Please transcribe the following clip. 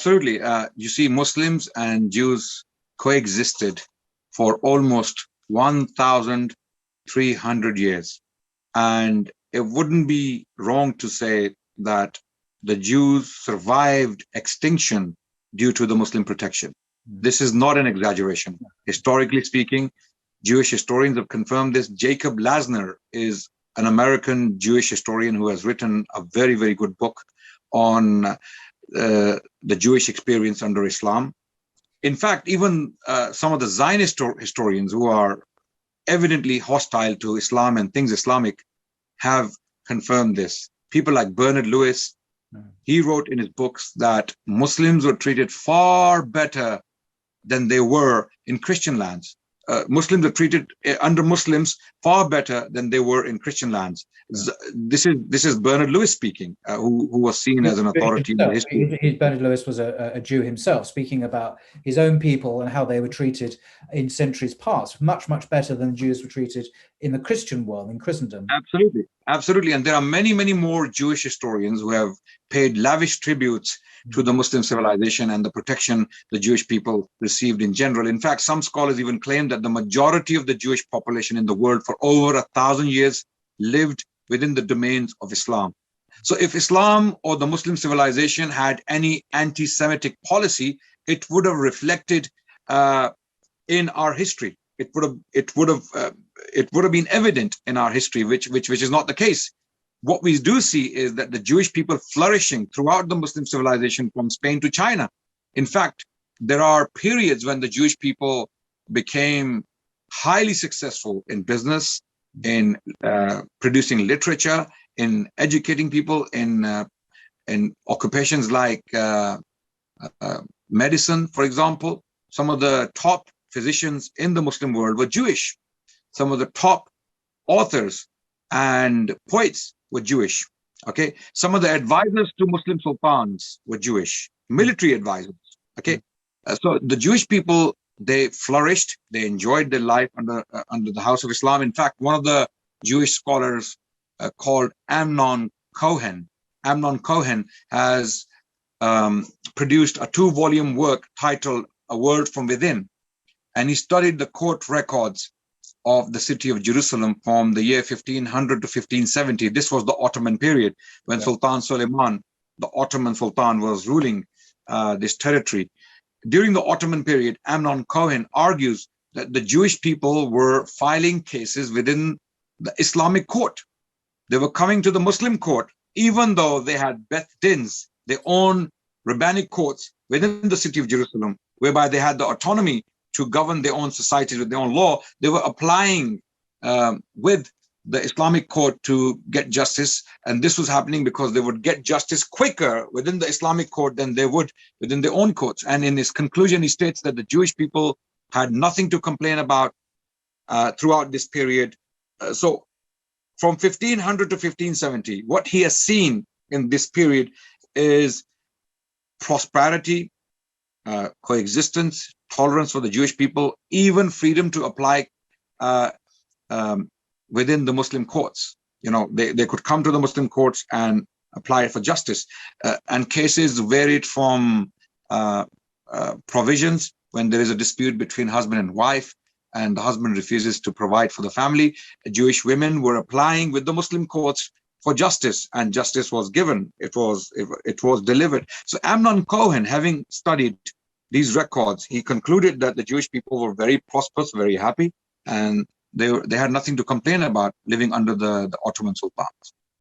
Absolutely. You see, Muslims and Jews coexisted for almost 1,300 years. And it wouldn't be wrong to say that the Jews survived extinction due to the Muslim protection. This is not an exaggeration. Historically speaking, Jewish historians have confirmed this. Jacob Lasner is an American Jewish historian who has written a very, very good book on the Jewish experience under Islam. In fact, even some of the Zionist historians who are evidently hostile to Islam and things Islamic have confirmed this. People like Bernard Lewis, he wrote in his books that Muslims were treated far better than they were in Christian lands. Muslims are treated under Muslims far better than they were in Christian lands. This is Bernard Lewis speaking, who was seen as an authority in the history. Bernard Lewis was a Jew himself, speaking about his own people and how they were treated in centuries past, much, much better than Jews were treated in the Christian world, in Christendom. Absolutely, absolutely. And there are many, many more Jewish historians who have paid lavish tributes to the Muslim civilization and the protection the Jewish people received in general. In fact, some scholars even claim that the majority of the Jewish population in the world for over 1,000 years lived within the domains of Islam. So if Islam or the Muslim civilization had any anti-Semitic policy, it would have reflected in our history. It would have been evident in our history, which is not the case. What we do see is that the Jewish people flourishing throughout the Muslim civilization from Spain to China. In fact, there are periods when the Jewish people became highly successful in business, in producing literature, in educating people, in occupations like medicine, for example. Some of the top physicians in the Muslim world were Jewish. Some of the top authors and poets were Jewish. Okay, some of the advisors to Muslim sultans were Jewish, military advisors. Okay, so the Jewish people, they flourished, they enjoyed their life under the House of Islam. In fact, one of the Jewish scholars called Amnon Cohen has produced a 2-volume work titled A World from Within, and he studied the court records of the city of Jerusalem from the year 1500 to 1570. This was the Ottoman period when Sultan Suleiman, the Ottoman Sultan, was ruling this territory. During the Ottoman period, Amnon Cohen argues that the Jewish people were filing cases within the Islamic court. They were coming to the Muslim court, even though they had Beth Dins, their own rabbinic courts within the city of Jerusalem, whereby they had the autonomy to govern their own societies with their own law. They were applying with the Islamic court to get justice. And this was happening because they would get justice quicker within the Islamic court than they would within their own courts. And in his conclusion, he states that the Jewish people had nothing to complain about throughout this period. So from 1500 to 1570, what he has seen in this period is prosperity, coexistence, tolerance for the Jewish people, even freedom to apply within the Muslim courts. You know, they could come to the Muslim courts and apply for justice. And cases varied from provisions when there is a dispute between husband and wife, and the husband refuses to provide for the family. Jewish women were applying with the Muslim courts for justice, and justice was given. It was delivered. So Amnon Cohen, having studied these records, he concluded that the Jewish people were very prosperous, very happy, and they had nothing to complain about living under the Ottoman sultans.